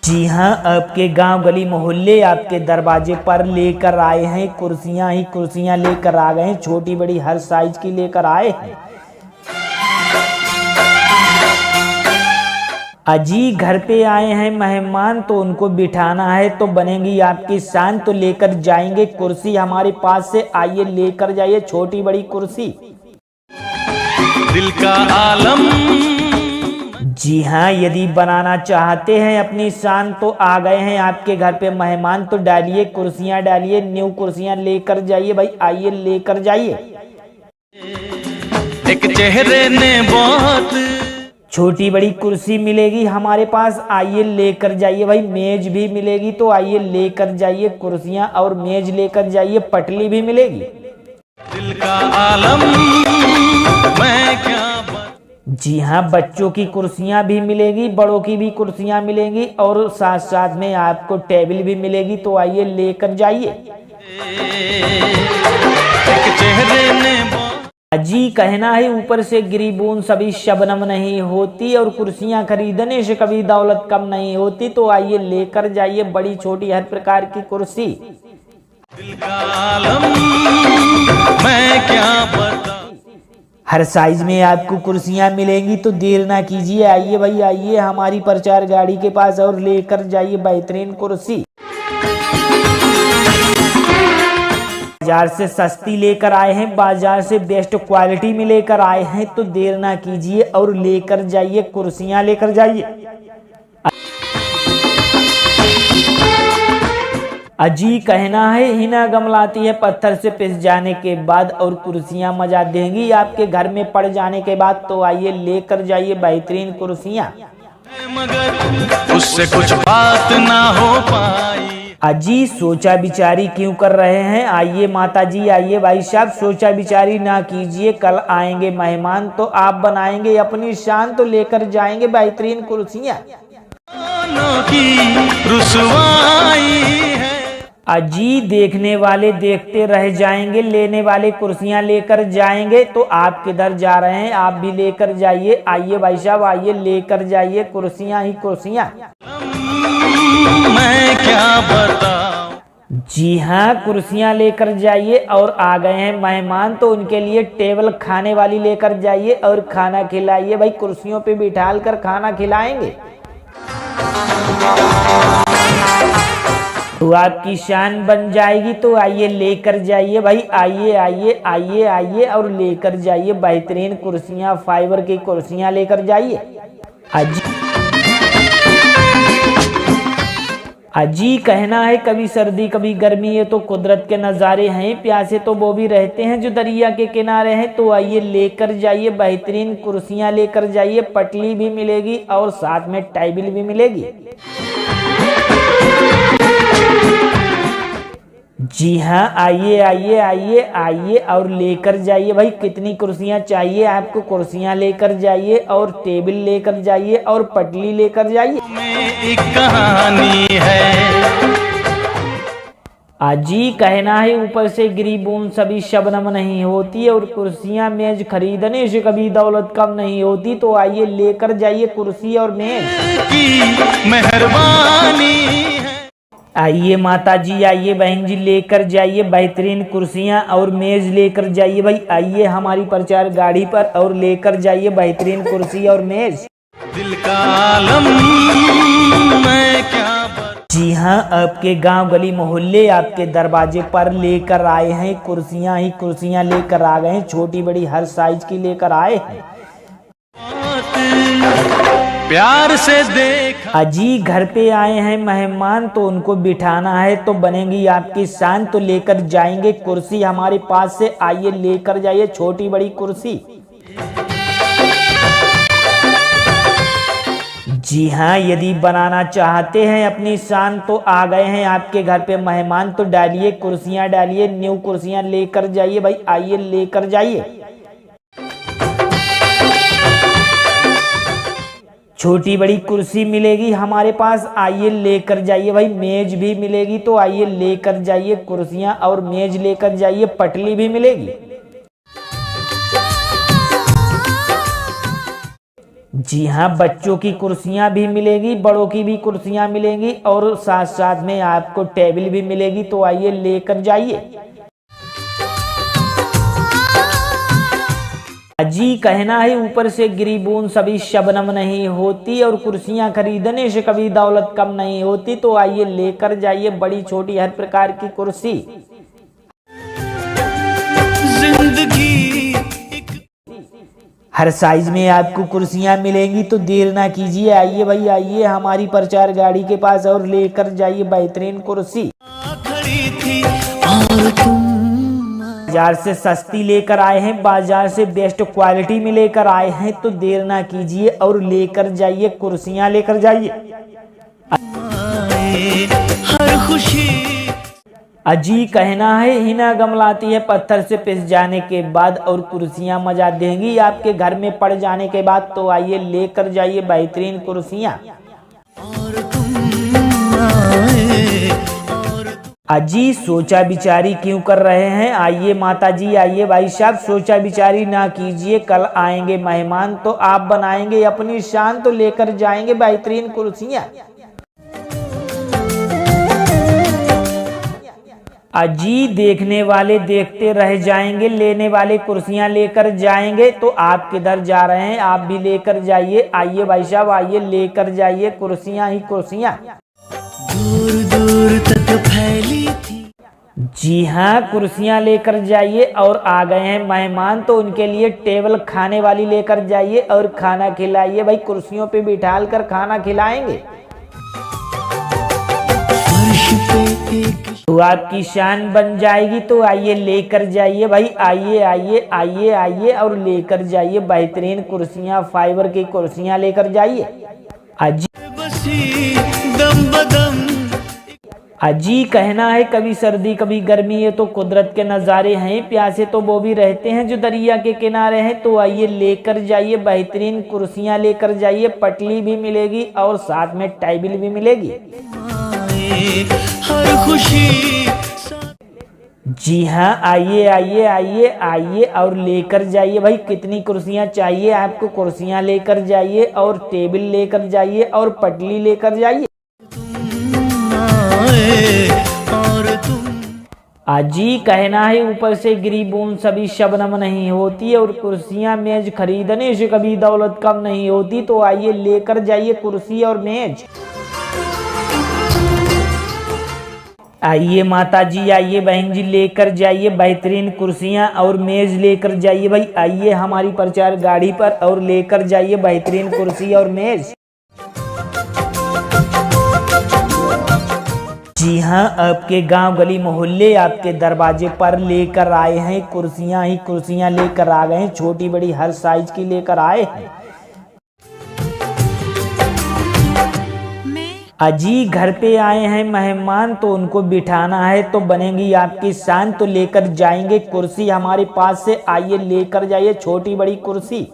जी हाँ, आपके गांव गली मोहल्ले आपके दरवाजे पर लेकर आए हैं कुर्सियां ही कुर्सियां लेकर आ गए हैं। छोटी बड़ी हर साइज की लेकर आए हैं। अजी घर पे आए हैं मेहमान तो उनको बिठाना है तो बनेगी आपकी शान। तो लेकर जाएंगे कुर्सी हमारे पास से, आइए लेकर जाइए छोटी बड़ी कुर्सी। दिल का आलम। जी हाँ, यदि बनाना चाहते हैं अपनी शान तो आ गए हैं आपके घर पे मेहमान। तो डालिए कुर्सियां, डालिए न्यू कुर्सियां लेकर जाइए भाई, आइए लेकर जाइए। एक चेहरे ने बहुत छोटी बड़ी कुर्सी मिलेगी हमारे पास, आइए लेकर जाइए भाई। मेज भी मिलेगी तो आइए लेकर जाइए कुर्सियां और मेज लेकर जाइए। पटली भी मिलेगी। दिल का आलम मैं क्या जी हाँ, बच्चों की कुर्सियां भी मिलेगी, बड़ों की भी कुर्सियां मिलेंगी और साथ साथ में आपको टेबल भी मिलेगी। तो आइए लेकर जाइए। एक चेहरे ने अजी कहना है ऊपर से गिरी बूंद सभी शबनम नहीं होती, और कुर्सियां खरीदने से कभी दौलत कम नहीं होती। तो आइए लेकर जाइए बड़ी छोटी हर प्रकार की कुर्सी। दिल का आलम मैं क्या बता। हर साइज में आपको कुर्सियां मिलेंगी। तो देर ना कीजिए, आइए भाई आइए हमारी प्रचार गाड़ी के पास और लेकर जाइए बेहतरीन कुर्सी। बाजार से सस्ती लेकर आए हैं, बाजार से बेस्ट क्वालिटी में लेकर आए हैं। तो देर ना कीजिए और लेकर जाइए कुर्सियां, लेकर जाइए। अजी कहना है हिना गमलाती है पत्थर से पिस जाने के बाद, और कुर्सियां मजा देंगी आपके घर में पड़ जाने के बाद। तो आइए लेकर जाइए बेहतरीन कुर्सियां। मगर उससे कुछ बात ना हो पाई। अजी सोचा बिचारी क्यों कर रहे हैं? आइए माता जी, आइए भाई साहब, सोचा बिचारी ना कीजिए। कल आएंगे मेहमान तो आप बनाएंगे अपनी शान। तो लेकर जाएंगे बेहतरीन कुर्सियां। की रुसवाई है। अजी देखने वाले देखते रह जाएंगे, लेने वाले कुर्सियां लेकर जाएंगे। तो आप किधर जा रहे हैं? आप भी लेकर जाइए। आइए भाई साहब, आइए लेकर जाइए कुर्सियां ही कुर्सियां। मैं क्या बताऊं। जी हाँ, कुर्सियां लेकर जाइए। और आ गए हैं मेहमान तो उनके लिए टेबल खाने वाली लेकर जाइए और खाना खिलाइए भाई। कुर्सियों पे बिठाल कर खाना खिलाएंगे तो आपकी शान बन जाएगी। तो आइए लेकर जाइए भाई, आइए आइए आइए आइए और लेकर जाइए बेहतरीन कुर्सियां, फाइबर की कुर्सियां लेकर जाइए। अजी कहना है कभी सर्दी कभी गर्मी, ये तो कुदरत के नज़ारे हैं। प्यासे तो वो भी रहते हैं जो दरिया के किनारे हैं। तो आइए लेकर जाइए बेहतरीन कुर्सियां लेकर जाइए। पटली भी मिलेगी और साथ में टेबल भी मिलेगी। जी हाँ, आइए आइए आइए आइए और लेकर जाइए भाई। कितनी कुर्सियां चाहिए आपको? कुर्सियां लेकर जाइए और टेबल लेकर जाइए और पटली लेकर जाइए। एक कहानी है। अजी कहना है ऊपर से गिरी बूंद सभी शबनम नहीं होती, और कुर्सियां मेज खरीदने से कभी दौलत कम नहीं होती। तो आइए लेकर जाइए कुर्सी और मेज की मेहरबानी है। आइए माता जी, आइए बहन जी, लेकर जाइए बेहतरीन कुर्सियां और मेज लेकर जाइए भाई। आइए हमारी प्रचार गाड़ी पर और लेकर जाइए बेहतरीन कुर्सी और मेज। दिल का आलम मैं क्या जी हाँ, आपके गांव गली मोहल्ले आपके दरवाजे पर लेकर आए हैं कुर्सियां ही कुर्सियां लेकर आ गए हैं। छोटी बड़ी हर साइज की लेकर आए हैं। प्यार से देख। अजी घर पे आए हैं मेहमान तो उनको बिठाना है तो बनेगी आपकी शान। तो लेकर जाएंगे कुर्सी हमारे पास से, आइए लेकर जाइए छोटी बड़ी कुर्सी। जी हाँ, यदि बनाना चाहते हैं अपनी शान तो आ गए हैं आपके घर पे मेहमान। तो डालिए कुर्सियां, डालिए न्यू कुर्सियां लेकर जाइए भाई, आइए लेकर जाइए। छोटी बड़ी कुर्सी मिलेगी हमारे पास, आइए लेकर जाइए भाई। मेज भी मिलेगी तो आइए लेकर जाइए कुर्सियां और मेज लेकर जाइए। पटली भी मिलेगी। जी हाँ, बच्चों की कुर्सियां भी मिलेगी, बड़ों की भी कुर्सियां मिलेंगी और साथ साथ में आपको टेबल भी मिलेगी। तो आइए लेकर जाइए। जी कहना है ऊपर से गिरी बूंद सभी शबनम नहीं होती, और कुर्सियां खरीदने से कभी दौलत कम नहीं होती। तो आइए लेकर जाइए बड़ी छोटी हर प्रकार की कुर्सी। जिंदगी हर साइज में आपको कुर्सियां मिलेंगी। तो देर ना कीजिए, आइए भाई आइए हमारी प्रचार गाड़ी के पास और लेकर जाइए बेहतरीन कुर्सी। खड़ी थी और तुम बाजार से सस्ती लेकर आए हैं, बाजार से बेस्ट क्वालिटी में लेकर आए हैं। तो देर ना कीजिए और लेकर जाइए, कुर्सियां लेकर जाइए। आए हर खुशी अजी कहना है हिना गमलाती है पत्थर से पिस जाने के बाद, और कुर्सियां मजा देंगी आपके घर में पड़ जाने के बाद। तो आइए लेकर जाइए बेहतरीन कुर्सियां। और तुम आए और अजी सोचा बिचारी क्यों कर रहे हैं? आइए माता जी, आइए भाई साहब, सोचा बिचारी ना कीजिए। कल आएंगे मेहमान तो आप बनाएंगे अपनी शान, तो लेकर जाएंगे बेहतरीन कुर्सियां। अजी देखने वाले देखते रह जाएंगे, लेने वाले कुर्सियां लेकर जाएंगे। तो आप किधर जा रहे हैं? आप भी लेकर जाइए। आइए भाई साहब आइए, लेकर जाइए कुर्सियां ही कुर्सियां। दूर दूर तक फैली थी। जी हाँ, कुर्सियां लेकर जाइए। और आ गए हैं मेहमान तो उनके लिए टेबल खाने वाली लेकर जाइए और खाना खिलाइए। भाई कुर्सियों पे बिठाल कर खाना खिलाएंगे फर्श पे एक तो आपकी शान बन जाएगी। तो आइए लेकर जाइए भाई, आइए आइए आइए आइए और लेकर जाइए बेहतरीन कुर्सियां, फाइबर की कुर्सियां लेकर जाइए। अजी बसी दम बदम अजी कहना है कभी सर्दी कभी गर्मी, ये तो कुदरत के नज़ारे हैं। प्यासे तो वो भी रहते हैं जो दरिया के किनारे हैं। तो आइए लेकर जाइए बेहतरीन कुर्सियां लेकर जाइए, पटली भी मिलेगी और साथ में टेबल भी मिलेगी। आए हर खुशी जी हाँ, आइए आइए आइए आइए और लेकर जाइए। भाई कितनी कुर्सियां चाहिए आपको? कुर्सियां लेकर जाइए और टेबल लेकर जाइए और पटली लेकर जाइए। आए और तुम अजी कहना है ऊपर से गिरी बूंद सभी शबनम नहीं होती, और कुर्सियां मेज खरीदने से कभी दौलत कम नहीं होती। तो आइए लेकर जाइए कुर्सी और मेज। आइए माता जी, आइए बहन जी, लेकर जाइए बेहतरीन कुर्सियां और मेज लेकर जाइए। भाई आइए हमारी प्रचार गाड़ी पर और लेकर जाइए बेहतरीन कुर्सी और मेज। जी हाँ, आपके गांव गली मोहल्ले आपके दरवाजे पर लेकर आए हैं कुर्सियां ही कुर्सियां लेकर आ गए हैं, छोटी बड़ी हर साइज की लेकर आए हैं। अजी घर पे आए हैं मेहमान तो उनको बिठाना है, तो बनेगी आपकी शान। तो लेकर जाएंगे कुर्सी हमारे पास से, आइए लेकर जाइए छोटी बड़ी कुर्सी।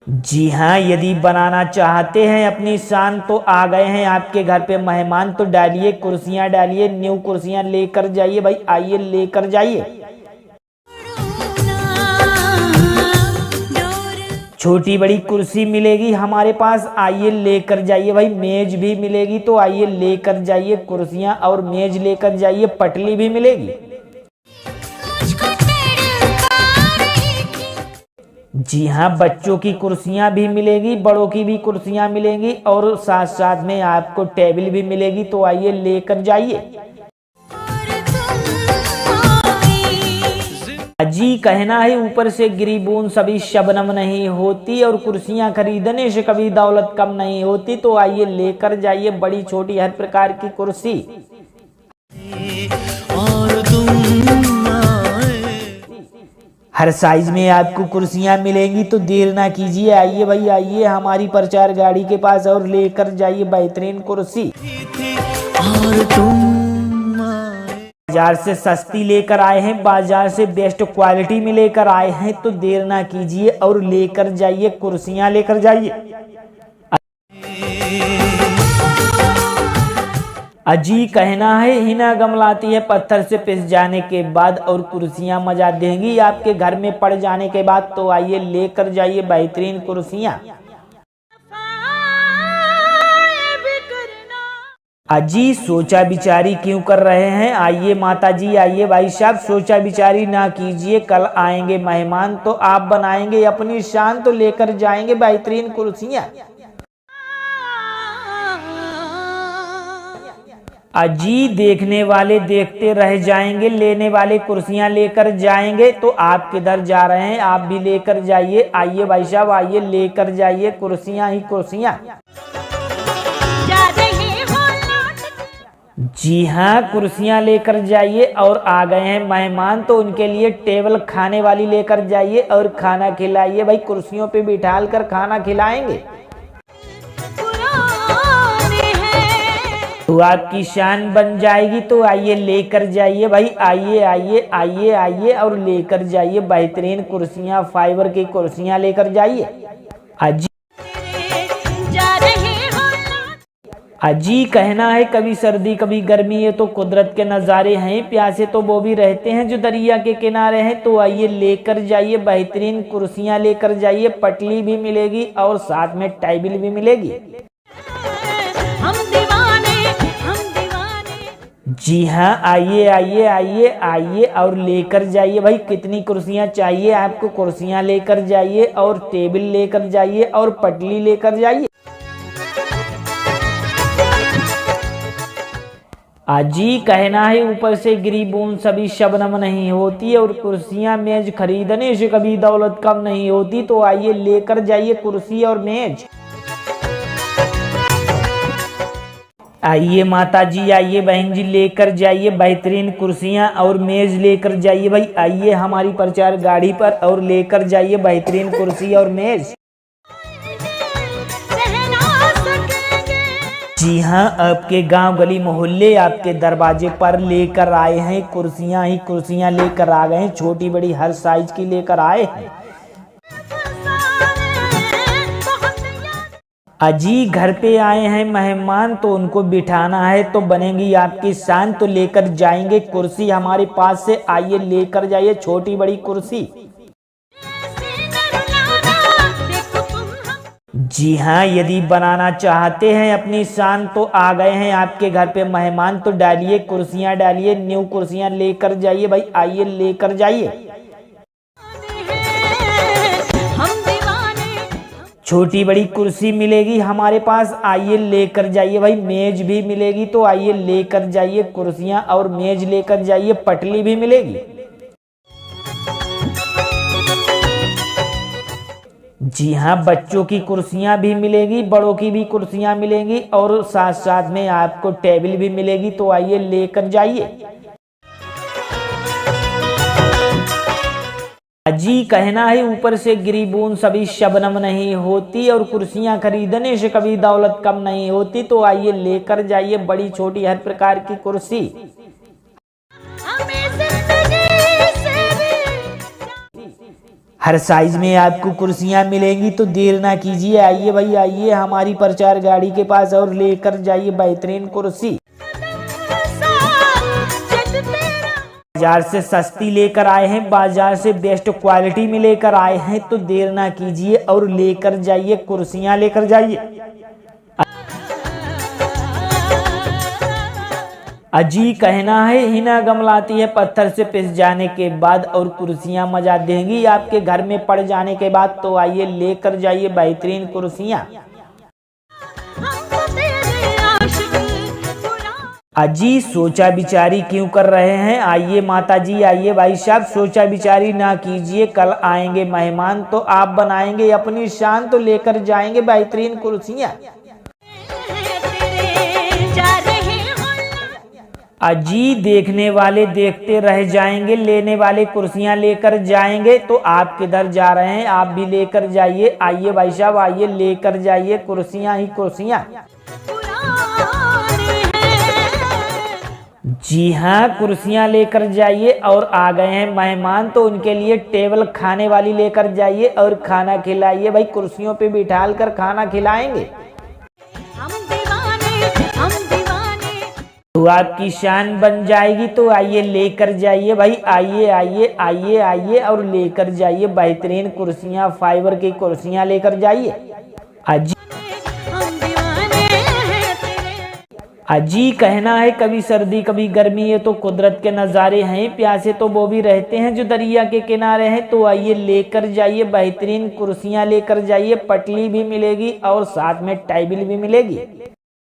जी हाँ, यदि बनाना चाहते हैं अपनी शान तो आ गए हैं आपके घर पे मेहमान, तो डालिए कुर्सियां, डालिए न्यू कुर्सियां लेकर जाइए। भाई आइए लेकर जाइए। छोटी बड़ी कुर्सी मिलेगी हमारे पास, आइए लेकर जाइए। भाई मेज भी मिलेगी, तो आइए लेकर जाइए कुर्सियां और मेज लेकर जाइए, पटली भी मिलेगी। जी हाँ, बच्चों की कुर्सियां भी मिलेगी, बड़ों की भी कुर्सियां मिलेंगी और साथ साथ में आपको टेबल भी मिलेगी। तो आइए लेकर जाइए। जी कहना है ऊपर से गिरी बूंद सभी शबनम नहीं होती, और कुर्सियां खरीदने से कभी दौलत कम नहीं होती। तो आइए लेकर जाइए बड़ी छोटी हर प्रकार की कुर्सी। और तुम आए हर साइज में आपको कुर्सियां मिलेंगी। तो देर ना कीजिए, आइए भाई आइए हमारी प्रचार गाड़ी के पास और लेकर जाइए बेहतरीन कुर्सी। थी और तुम बाजार से सस्ती लेकर आए हैं, बाजार से बेस्ट क्वालिटी में लेकर आए हैं। तो देर ना कीजिए और लेकर जाइए कुर्सियां लेकर जाइए। अजी कहना है हिना गमलाती है पत्थर से पिस जाने के बाद और कुर्सियां मजा देंगी आपके घर में पड़ जाने के बाद। तो आइए लेकर जाइए बेहतरीन कुर्सियां। अजी सोचा बिचारी क्यों कर रहे हैं, आइए माता जी आइए भाई साहब, सोचा बिचारी ना कीजिए, कल आएंगे मेहमान तो आप बनाएंगे अपनी शान, तो लेकर जाएंगे बेहतरीन कुर्सियां। अजी देखने वाले देखते रह जाएंगे, लेने वाले कुर्सियां लेकर जाएंगे। तो आप किधर जा रहे हैं, आप भी लेकर जाइए, आइए भाई साहब आइए लेकर जाइए कुर्सियां ही कुर्सियां। जी हाँ कुर्सियां लेकर जाइए और आ गए हैं मेहमान तो उनके लिए टेबल खाने वाली लेकर जाइए और खाना खिलाइए भाई, कुर्सियों पे बिठाल कर खाना खिलाएंगे तो आपकी शान बन जाएगी। तो आइए लेकर जाइए भाई, आइए आइए आइए आइए और लेकर जाइए बेहतरीन कुर्सियां, फाइबर की कुर्सियां लेकर जाइए। अजी कहना है कभी सर्दी कभी गर्मी, ये तो कुदरत के नज़ारे हैं, प्यासे तो वो भी रहते हैं जो दरिया के किनारे हैं। तो आइए लेकर जाइए बेहतरीन कुर्सियां लेकर जाइए, पटली भी मिलेगी और साथ में टेबल भी मिलेगी। जी हाँ आइए आइए आइए आइए और लेकर जाइए भाई, कितनी कुर्सियां चाहिए आपको, कुर्सियां लेकर जाइए और टेबल लेकर जाइए और पटली लेकर जाइए। अजी कहना है ऊपर से गिरी बूंद सभी शबनम नहीं होती और कुर्सियां मेज खरीदने से कभी दौलत कम नहीं होती। तो आइए लेकर जाइए कुर्सी और मेज। आइए माता जी आइए बहन जी लेकर जाइए बेहतरीन कुर्सियां और मेज लेकर जाइए भाई, आइए हमारी प्रचार गाड़ी पर और लेकर जाइए बेहतरीन कुर्सी और मेज। जी हाँ आपके गांव गली मोहल्ले आपके दरवाजे पर लेकर आए हैं कुर्सियां ही कुर्सियां लेकर आ गए हैं, छोटी बड़ी हर साइज की लेकर आए हैं। अजी घर पे आए हैं मेहमान तो उनको बिठाना है तो बनेगी आपकी शान, तो लेकर जाएंगे कुर्सी हमारे पास से, आइए लेकर जाइए छोटी बड़ी कुर्सी। जी हाँ यदि बनाना चाहते हैं अपनी शान तो आ गए हैं आपके घर पे मेहमान, तो डालिए कुर्सियां डालिए, न्यू कुर्सियां लेकर जाइए भाई, आइए लेकर जाइए। छोटी बड़ी कुर्सी मिलेगी हमारे पास, आइए लेकर जाइए भाई, मेज भी मिलेगी तो आइए लेकर जाइए कुर्सियां और मेज लेकर जाइए, पटली भी मिलेगी। जी हाँ बच्चों की कुर्सियां भी मिलेगी, बड़ों की भी कुर्सियां मिलेंगी और साथ साथ में आपको टेबल भी मिलेगी। तो आइए लेकर जाइए। अजी कहना है ऊपर से गिरी बूंद सभी शबनम नहीं होती और कुर्सियां खरीदने से कभी दौलत कम नहीं होती। तो आइए लेकर जाइए बड़ी छोटी हर प्रकार की कुर्सी। हर साइज में आपको कुर्सियां मिलेंगी तो देर ना कीजिए, आइए भाई आइए हमारी प्रचार गाड़ी के पास और लेकर जाइए बेहतरीन कुर्सी। बाजार से सस्ती लेकर आए हैं, बाजार से बेस्ट क्वालिटी में लेकर आए हैं, तो देर ना कीजिए और लेकर जाइए कुर्सियां लेकर जाइए। अजी कहना है हिना गमलाती है पत्थर से पिस जाने के बाद और कुर्सियां मजा देंगी आपके घर में पड़ जाने के बाद। तो आइए लेकर जाइए बेहतरीन कुर्सियां। अजी सोचा बिचारी क्यों कर रहे हैं, आइए माता जी आइए भाई साहब, सोचा बिचारी ना कीजिए, कल आएंगे मेहमान तो आप बनाएंगे अपनी शान, तो लेकर जाएंगे बेहतरीन कुर्सियां। अजी देखने वाले देखते रह जाएंगे, लेने वाले कुर्सियां लेकर जाएंगे। तो आप किधर जा रहे हैं, आप भी लेकर जाइए, आइए भाई साहब आइए लेकर जाइए कुर्सियां ही कुर्सियां। जी हाँ कुर्सियां लेकर जाइए और आ गए हैं मेहमान तो उनके लिए टेबल खाने वाली लेकर जाइए और खाना खिलाइए भाई, कुर्सियों पे बिठाल कर खाना खिलाएंगे। तो आपकी शान बन जाएगी। तो आइए लेकर जाइए भाई, आइए आइए आइए आइए और लेकर जाइए बेहतरीन कुर्सियां, फाइबर की कुर्सियां लेकर जाइए। अजी कहना है कभी सर्दी कभी गर्मी, ये तो कुदरत के नज़ारे हैं, प्यासे तो वो भी रहते हैं जो दरिया के किनारे हैं। तो आइए लेकर जाइए बेहतरीन कुर्सियां लेकर जाइए, पटली भी मिलेगी और साथ में टेबल भी मिलेगी।